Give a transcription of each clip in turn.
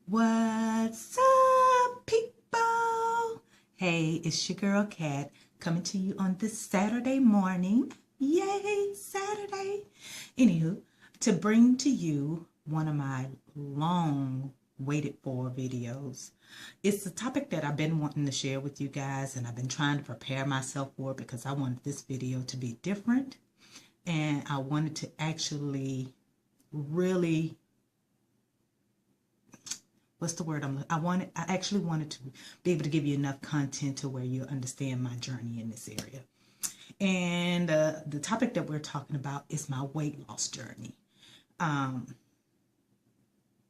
What's up, people? Hey, it's your girl Kat coming to you on this Saturday morning. Yay, Saturday. Anywho, to bring to you one of my long waited for videos. It's a topic that I've been wanting to share with you guys, and I've been trying to prepare myself for it because I wanted this video to be different, and I wanted to actually really what's the word I actually wanted to be able to give you enough content to where you understand my journey in this area. And the topic that we're talking about is my weight loss journey.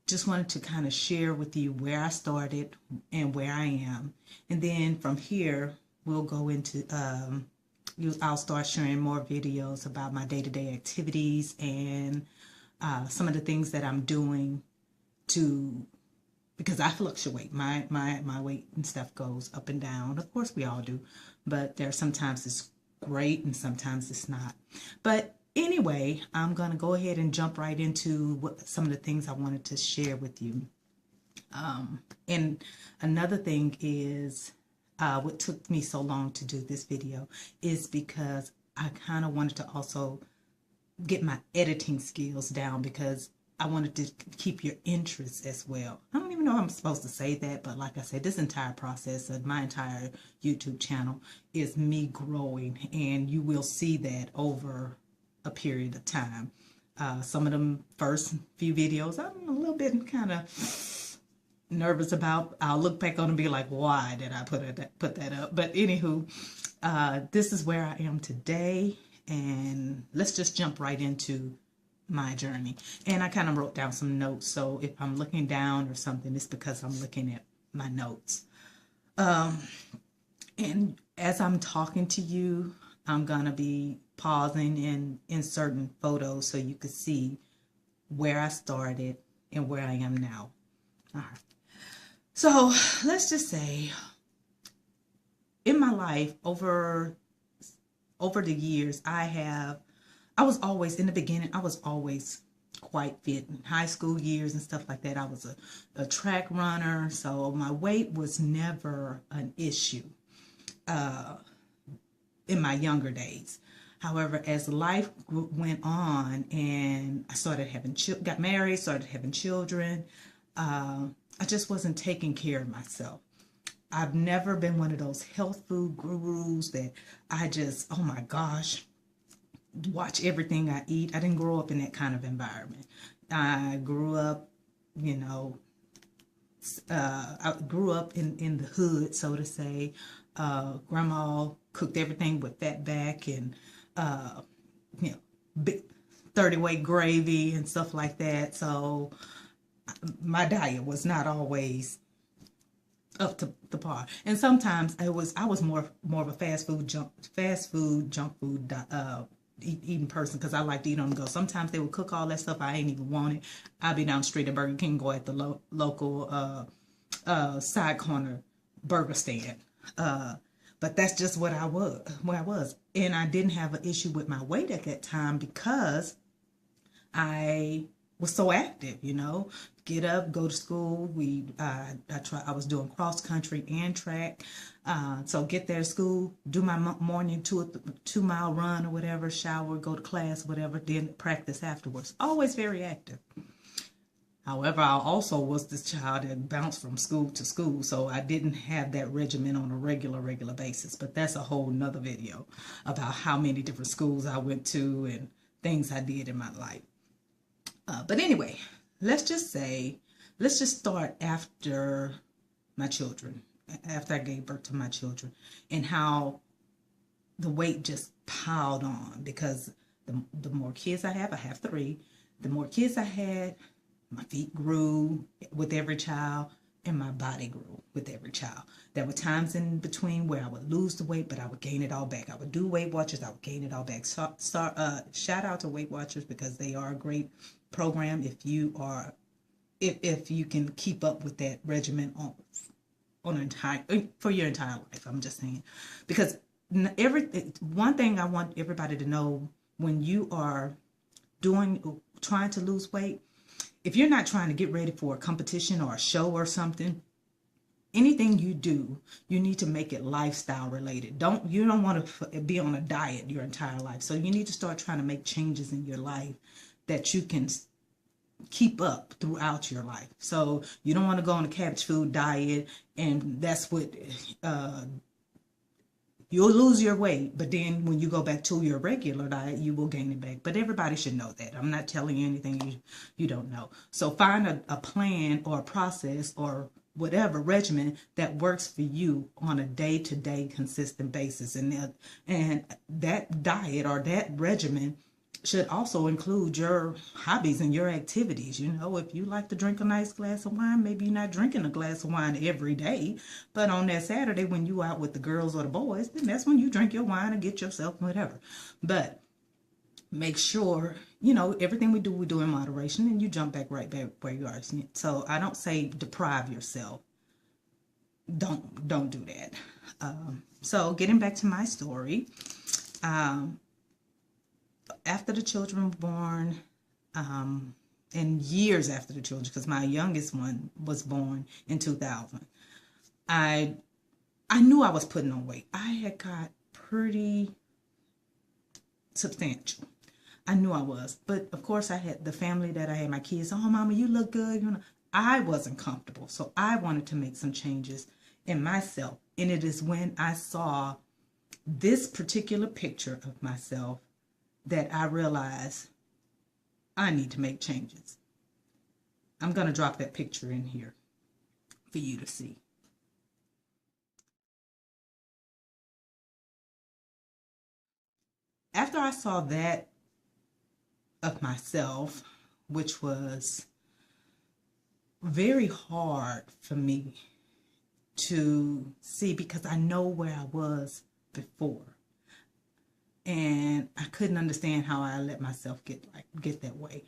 Just wanted to kind of share with you where I started and where I am, and then from here we'll go into I'll start sharing more videos about my day-to-day activities and some of the things that I'm doing to, because I fluctuate. My weight and stuff goes up and down. Of course we all do, but there sometimes it's great and sometimes it's not. But anyway, I'm going to go ahead and jump right into some of the things I wanted to share with you. And another thing is what took me so long to do this video is because I kind of wanted to also get my editing skills down, because I wanted to keep your interest as well. I don't even know how I'm supposed to say that, but like I said, this entire process of my entire YouTube channel is me growing, and you will see that over a period of time. Some of them first few videos, I'm a little bit kind of nervous about. I'll look back on and be like, why did I put that up? But anywho, this is where I am today, and let's just jump right into my journey. And I kind of wrote down some notes, so if I'm looking down or something, it's because I'm looking at my notes. And as I'm talking to you, I'm gonna be pausing and inserting photos so you could see where I started and where I am now. All right, so let's just say in my life over the years, I was always, in the beginning, I was always quite fit. In high school years and stuff like that, I was a track runner, so my weight was never an issue in my younger days. However, as life went on and I started got married, started having children, I just wasn't taking care of myself. I've never been one of those health food gurus that I just, oh my gosh, watch everything I eat. I didn't grow up in that kind of environment. I grew up, I grew up in the hood, so to say. Grandma cooked everything with fat back and, big 30-weight gravy and stuff like that. So my diet was not always up to the par, and sometimes I was more of a fast food junk food eating person, because I like to eat on the go. Sometimes they would cook all that stuff I ain't even want it. I'd be down the street at Burger King, go at the local side corner burger stand. But that's just what I was, and I didn't have an issue with my weight at that time because I was so active, get up, go to school. I was doing cross country and track. So get there to school, do my morning 2-mile run or whatever, shower, go to class, whatever, then practice afterwards. Always very active. However, I also was this child that bounced from school to school, so I didn't have that regimen on a regular basis. But that's a whole nother video about how many different schools I went to and things I did in my life. But anyway, let's just start after my children, after I gave birth to my children, and how the weight just piled on, because the more kids I have 3, the more kids I had, my feet grew with every child, and my body grew with every child. There were times in between where I would lose the weight, but I would gain it all back. I would do Weight Watchers, I would gain it all back. Shout out to Weight Watchers, because they are a great program if you can keep up with that regimen for your entire life. I'm just saying, because one thing I want everybody to know, when you are trying to lose weight, if you're not trying to get ready for a competition or a show or something, anything you do, you need to make it lifestyle related. You don't want to be on a diet your entire life. So you need to start trying to make changes in your life that you can keep up throughout your life. So you don't want to go on a cabbage food diet, and that's what you'll lose your weight, but then when you go back to your regular diet, you will gain it back. But everybody should know that. I'm not telling you anything you don't know. So find a plan or a process or whatever regimen that works for you on a day-to-day consistent basis. And that diet or that regimen should also include your hobbies and your activities. You know, if you like to drink a nice glass of wine, maybe you're not drinking a glass of wine every day, but on that Saturday when you out with the girls or the boys, then that's when you drink your wine and get yourself whatever. But make sure, you know, everything we do in moderation, and you jump back right back where you are. So I don't say deprive yourself. Don't do that. So getting back to my story, after the children were born, and years after the children, because my youngest one was born in 2000, I knew I was putting on weight. I had got pretty substantial. I knew I was, but of course I had the family that I had, my kids. Oh, mama, you look good. You know, I wasn't comfortable, so I wanted to make some changes in myself. And it is when I saw this particular picture of myself that I realized I need to make changes. I'm going to drop that picture in here for you to see. After I saw that of myself, which was very hard for me to see because I know where I was before. And I couldn't understand how I let myself get that way.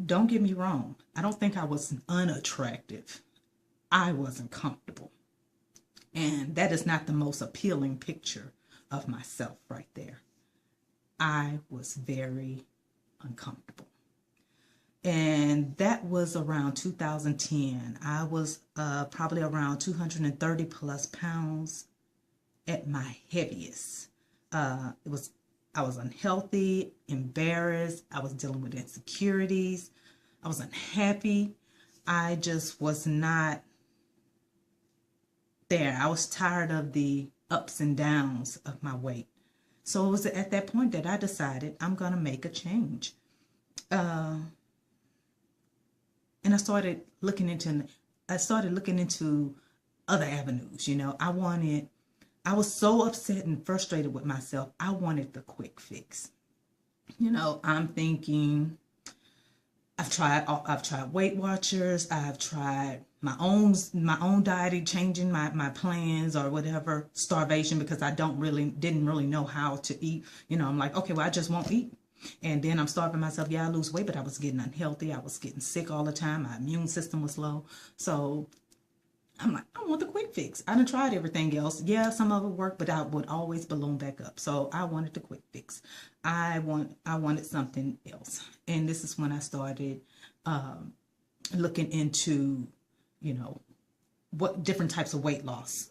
Don't get me wrong. I don't think I was unattractive. I wasn't comfortable. And that is not the most appealing picture of myself right there. I was very uncomfortable. And that was around 2010. I was probably around 230 plus pounds at my heaviest. I was unhealthy, embarrassed. I was dealing with insecurities. I was unhappy. I just was not there. I was tired of the ups and downs of my weight. So it was at that point that I decided I'm going to make a change. And I started looking into other avenues. You know, I was so upset and frustrated with myself. I wanted the quick fix. You know, I'm thinking, I've tried Weight Watchers. I've tried my own dieting, changing my plans or whatever, starvation, because I didn't really know how to eat. You know, I'm like, okay, well, I just won't eat. And then I'm starving myself. Yeah, I lose weight, but I was getting unhealthy. I was getting sick all the time. My immune system was low. So I'm like, I want the quick fix. I done tried everything else. Yeah, some of it worked, but I would always balloon back up. So I wanted the quick fix. I wanted something else. And this is when I started looking into, you know, what different types of weight loss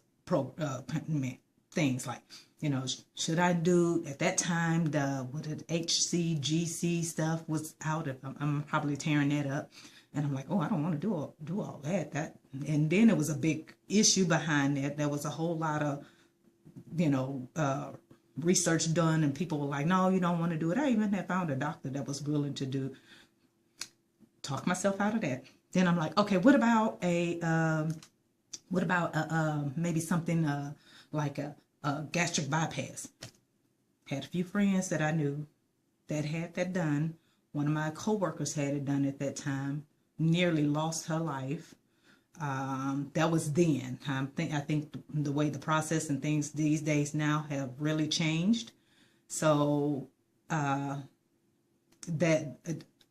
things, like, you know, should I do at that time the HCGC stuff was out. I'm probably tearing that up. And I'm like, oh, I don't want to do all that. And then it was a big issue behind that. There was a whole lot of, you know, research done, and people were like, no, you don't want to do it. I even had found a doctor that was willing to talk myself out of that. Then I'm like, okay, what about maybe something like a gastric bypass? Had a few friends that I knew that had that done. One of my coworkers had it done at that time. Nearly lost her life. That was then. I think the way the process and things these days now have really changed. So that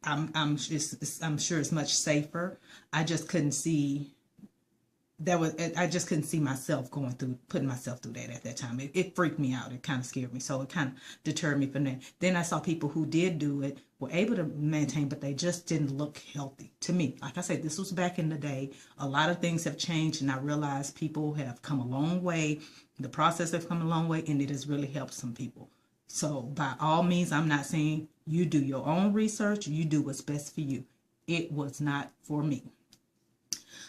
I'm sure it's much safer. I just couldn't see that was, I just couldn't see myself putting myself through that at that time. It freaked me out. It kind of scared me. So it kind of deterred me from that. Then I saw people who did do it, were able to maintain, but they just didn't look healthy to me. Like I said, this was back in the day. A lot of things have changed, and I realized people have come a long way. The process has come a long way, and it has really helped some people. So by all means, I'm not saying you do your own research, you do what's best for you. It was not for me.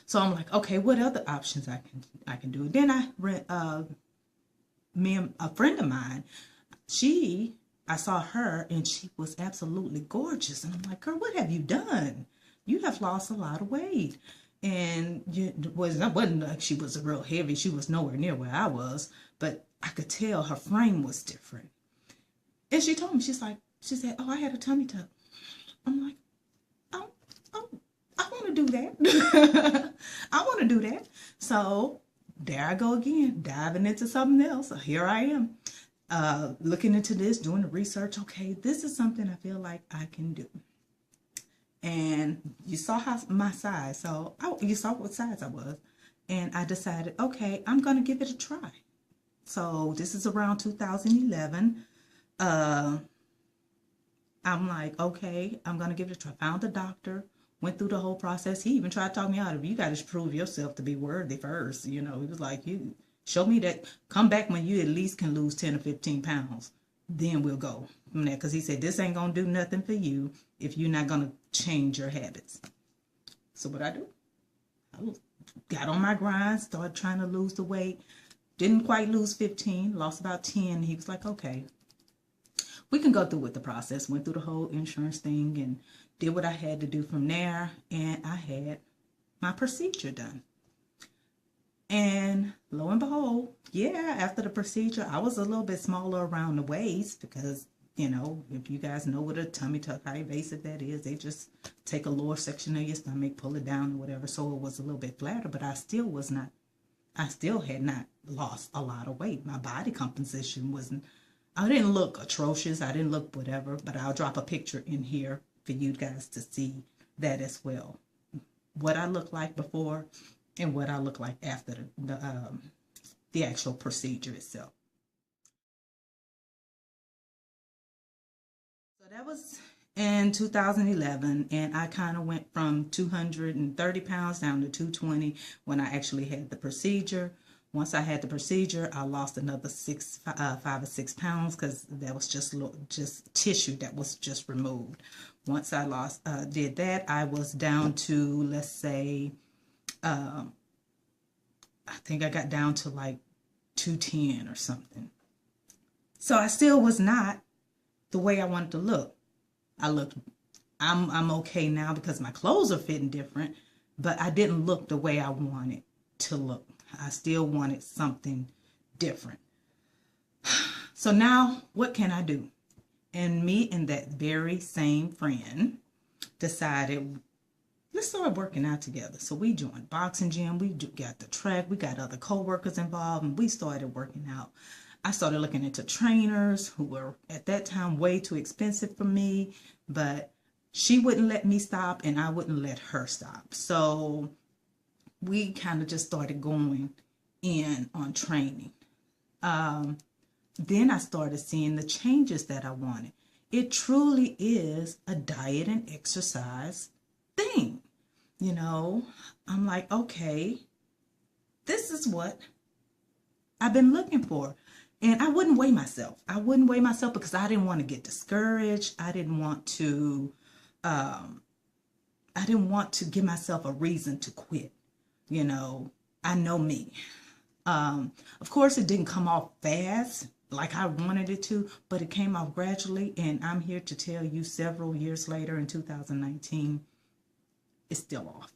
So I'm like, okay, what other options I can do? Then I read me and a friend of mine, I saw her and she was absolutely gorgeous. And I'm like, girl, what have you done? You have lost a lot of weight. And it wasn't like she was real heavy. She was nowhere near where I was, but I could tell her frame was different. And she told me, she said, oh, I had a tummy tuck. I'm like, oh, I want to do that. I want to do that. So there I go again, diving into something else. So here I am, looking into this, doing the research. Okay, this is something I feel like I can do. And you saw my size. So you saw what size I was. And I decided, okay, I'm going to give it a try. So this is around 2011. I'm like, okay, I'm going to give it a try. Found a doctor, went through the whole process. He even tried to talk me out of it. You got to prove yourself to be worthy first. You know, he was like, you show me that, come back when you at least can lose 10 or 15 pounds. Then we'll go from there. Because he said, this ain't going to do nothing for you if you're not going to change your habits. So what I do? I got on my grind, started trying to lose the weight. Didn't quite lose 15, lost about 10. He was like, okay, we can go through with the process. Went through the whole insurance thing and did what I had to do from there. And I had my procedure done. And lo and behold, yeah, after the procedure, I was a little bit smaller around the waist because, you know, if you guys know what a tummy tuck, how invasive that is, they just take a lower section of your stomach, pull it down or whatever. So it was a little bit flatter, but I still had not lost a lot of weight. My body composition I didn't look atrocious. I didn't look whatever, but I'll drop a picture in here for you guys to see that as well. What I looked like before and what I look like after the actual procedure itself. So that was in 2011, and I kind of went from 230 pounds down to 220 when I actually had the procedure. Once I had the procedure, I lost another 5 or 6 pounds because that was just tissue that was just removed. Once I did that, I was down to, let's say, I think I got down to like 210 or something. So I still was not the way I wanted to look. I'm okay now because my clothes are fitting different, but I didn't look the way I wanted to look. I still wanted something different. So now what can I do? And me and that very same friend decided, let's start working out together. So we joined boxing gym. We got the track. We got other co-workers involved, and we started working out. I started looking into trainers who were at that time way too expensive for me, but she wouldn't let me stop and I wouldn't let her stop. So we kind of just started going in on training. Then I started seeing the changes that I wanted. It truly is a diet and exercise thing. You know, I'm like, okay, this is what I've been looking for. And I wouldn't weigh myself. I wouldn't weigh myself because I didn't want to get discouraged. I didn't want to give myself a reason to quit. You know, I know me. Of course, it didn't come off fast like I wanted it to, but it came off gradually. And I'm here to tell you several years later in 2019, it's still off.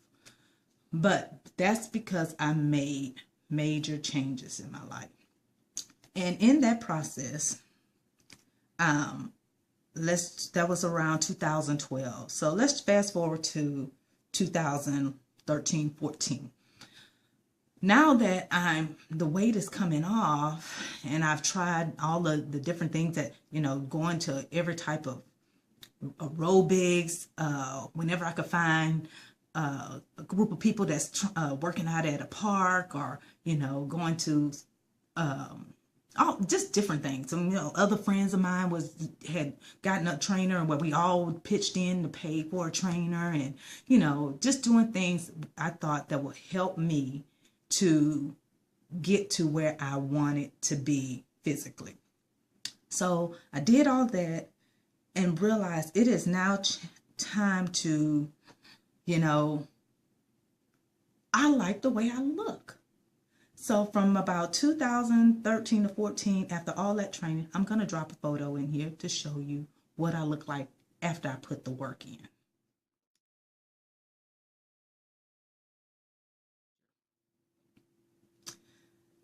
But that's because I made major changes in my life. And in that process, that was around 2012. So let's fast forward to 2013, 14. Now that the weight is coming off and I've tried all the different things that, you know, going to every type of aerobics, whenever I could find a group of people that's working out at a park, or going to all just different things. And other friends of mine had gotten a trainer, and where we all pitched in to pay for a trainer, and just doing things I thought that would help me to get to where I wanted to be physically. So I did all that and realized it is now time to, I like the way I look. So from about 2013 to 14, after all that training, I'm going to drop a photo in here to show you what I look like after I put the work in.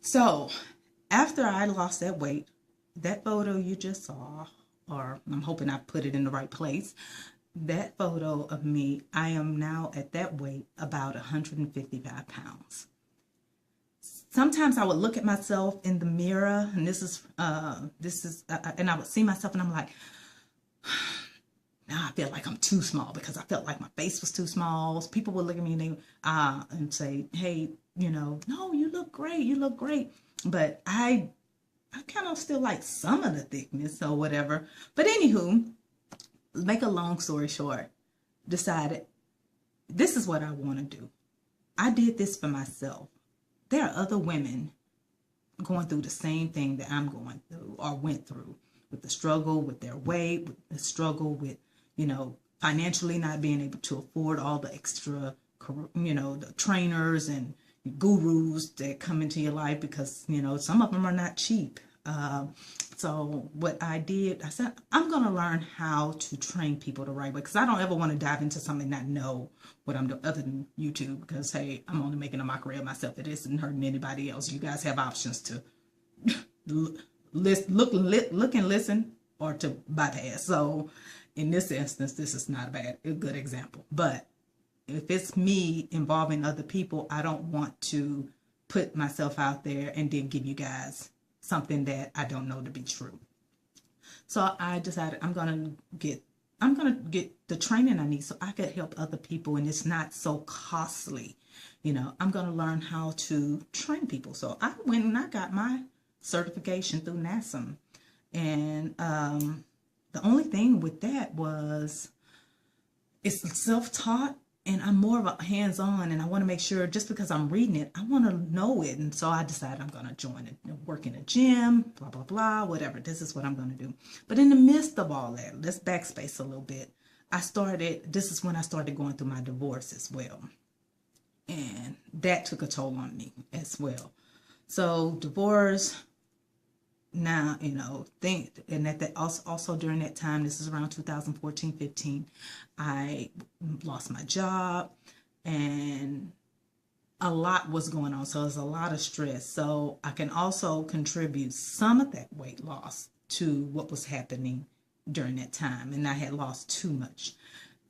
So after I lost that weight, that photo you just saw, or I'm hoping I put it in the right place, that photo of me, I am now at that weight, about 155 pounds. Sometimes I would look at myself in the mirror, and and I would see myself, and I'm like, now I feel like I'm too small, because I felt like my face was too small. People would look at me and say, hey, no, you look great. But I kind of still like some of the thickness or whatever. But anywho, make a long story short, decided this is what I want to do. I did this for myself. There are other women going through the same thing that I'm going through or went through, with the struggle with their weight, with the struggle with, financially not being able to afford all the extra, the trainers and gurus that come into your life, because, some of them are not cheap. So what I did, I said, I'm going to learn how to train people the right way, because I don't ever want to dive into something and not know what I'm doing other than YouTube, because, hey, I'm only making a mockery of myself. It isn't hurting anybody else. You guys have options to look and listen, or to bypass. So in this instance, this is not a good example. But if it's me involving other people, I don't want to put myself out there and then give you guys something that I don't know to be true. So I decided I'm gonna get the training I need so I could help other people, and it's not so costly. I'm gonna learn how to train people. So I went and I got my certification through NASM, and the only thing with that was it's self-taught, and I'm more of a hands-on, and I want to make sure, just because I'm reading it, I want to know it. And so I decided I'm going to join it, work in a gym, blah, blah, blah, whatever. This is what I'm going to do. But in the midst of all that, let's backspace a little bit. This is when I started going through my divorce as well. And that took a toll on me as well. So divorce, now, and also during that time, this is around 2014, 15, I lost my job, and a lot was going on. So there's a lot of stress. So I can also contribute some of that weight loss to what was happening during that time. And I had lost too much.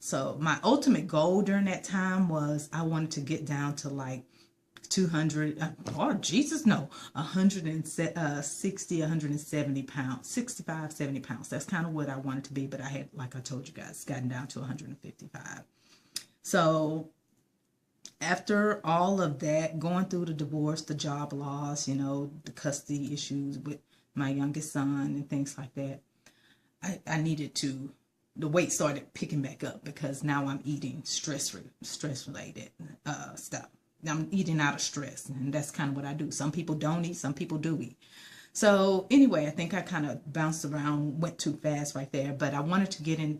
So my ultimate goal during that time was I wanted to get down to like 160, 170 pounds, 65, 70 pounds. That's kind of what I wanted to be, but I had, like I told you guys, gotten down to 155. So after all of that, going through the divorce, the job loss, the custody issues with my youngest son and things like that, I needed to, the weight started picking back up, because now I'm eating stress-related stuff. I'm eating out of stress, and that's kind of what I do. Some people don't eat, some people do eat. So anyway, I think I kind of bounced around, went too fast right there, but I wanted to get in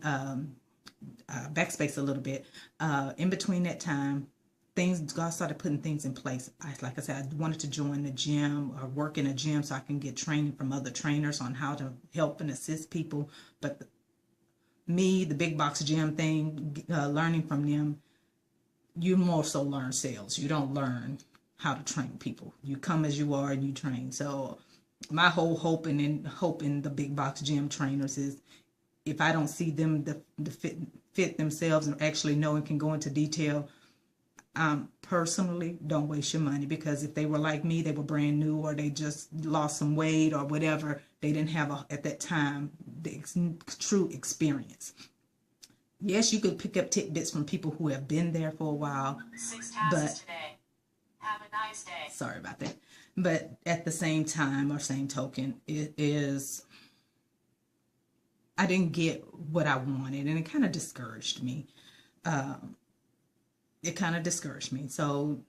backspace a little bit. In between that time, God started putting things in place. Like I said, I wanted to join the gym or work in a gym so I can get training from other trainers on how to help and assist people. But the big box gym thing, learning from them, you more so learn sales. You don't learn how to train people. You come as you are and you train. So my whole hope in the big box gym trainers is, if I don't see them to fit themselves and actually know and can go into detail, personally, don't waste your money, because if they were like me, they were brand new, or they just lost some weight or whatever, they didn't have at that time the true experience. Yes, you could pick up tidbits from people who have been there for a while. 6 tasks today. Have a nice day. Sorry about that. But at the same time, or same token, it is, I didn't get what I wanted, and it kind of discouraged me. So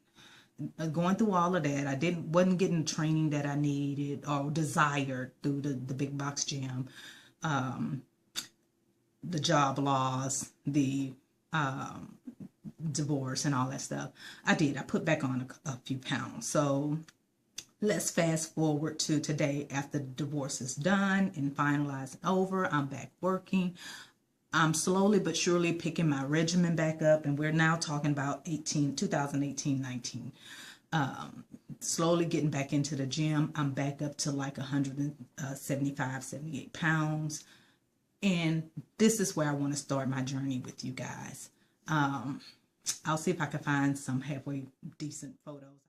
going through all of that, wasn't getting the training that I needed or desired through the big box gym, the job loss, the divorce, and all that stuff. I put back on a few pounds. So let's fast forward to today. After the divorce is done and finalized and over, I'm back working. I'm slowly but surely picking my regimen back up, and we're now talking about 2018-19. Slowly getting back into the gym. I'm back up to like 175, 78 pounds. And this is where I want to start my journey with you guys. I'll see if I can find some halfway decent photos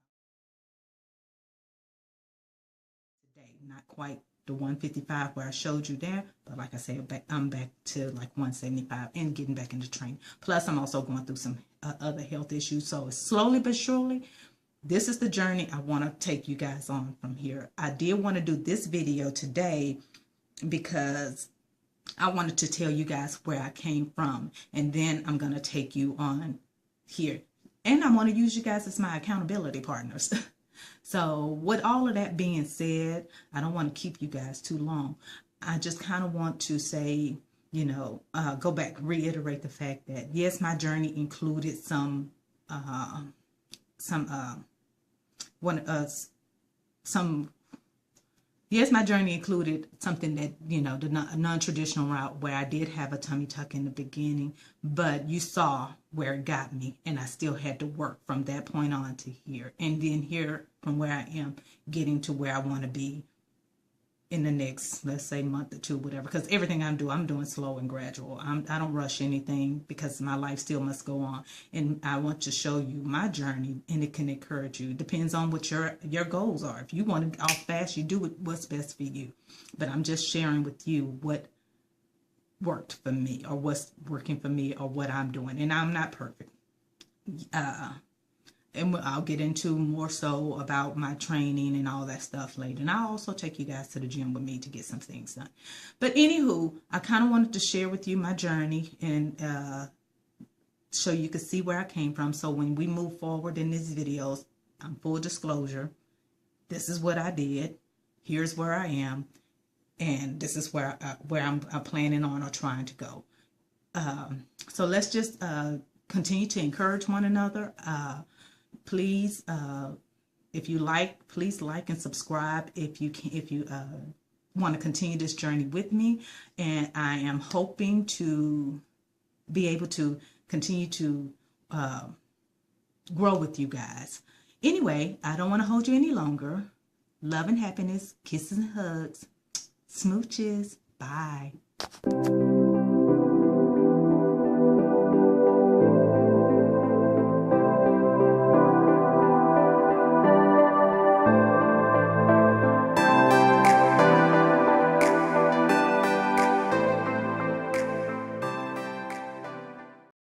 today. Not quite the 155 where I showed you there, but like I said, I'm back to like 175 and getting back into training. Plus, I'm also going through some other health issues. So slowly but surely, this is the journey I want to take you guys on from here. I did want to do this video today because I wanted to tell you guys where I came from, and then I'm going to take you on here. And I want to use you guys as my accountability partners. So with all of that being said, I don't want to keep you guys too long. I just kind of want to say, go back, reiterate the fact that yes, my journey included yes, my journey included something that, the non-traditional route where I did have a tummy tuck in the beginning, but you saw where it got me, and I still had to work from that point on to here. And then here from where I am, getting to where I want to be in the next, let's say, month or two, whatever. Because everything I'm doing slow and gradual. I don't rush anything because my life still must go on. And I want to show you my journey, and it can encourage you. It depends on what your goals are. If you want to off fast, you do what's best for you. But I'm just sharing with you what worked for me, or what's working for me, or what I'm doing. And I'm not perfect. And I'll get into more so about my training and all that stuff later. And I'll also take you guys to the gym with me to get some things done. But anywho, I kind of wanted to share with you my journey and so you could see where I came from. So when we move forward in these videos, I'm full disclosure. This is what I did. Here's where I am. And this is where I'm planning on or trying to go. So let's just continue to encourage one another. Please, if you like, please like and subscribe if you want to continue this journey with me. And I am hoping to be able to continue to grow with you guys. Anyway, I don't want to hold you any longer. Love and happiness, kisses and hugs, smooches. Bye.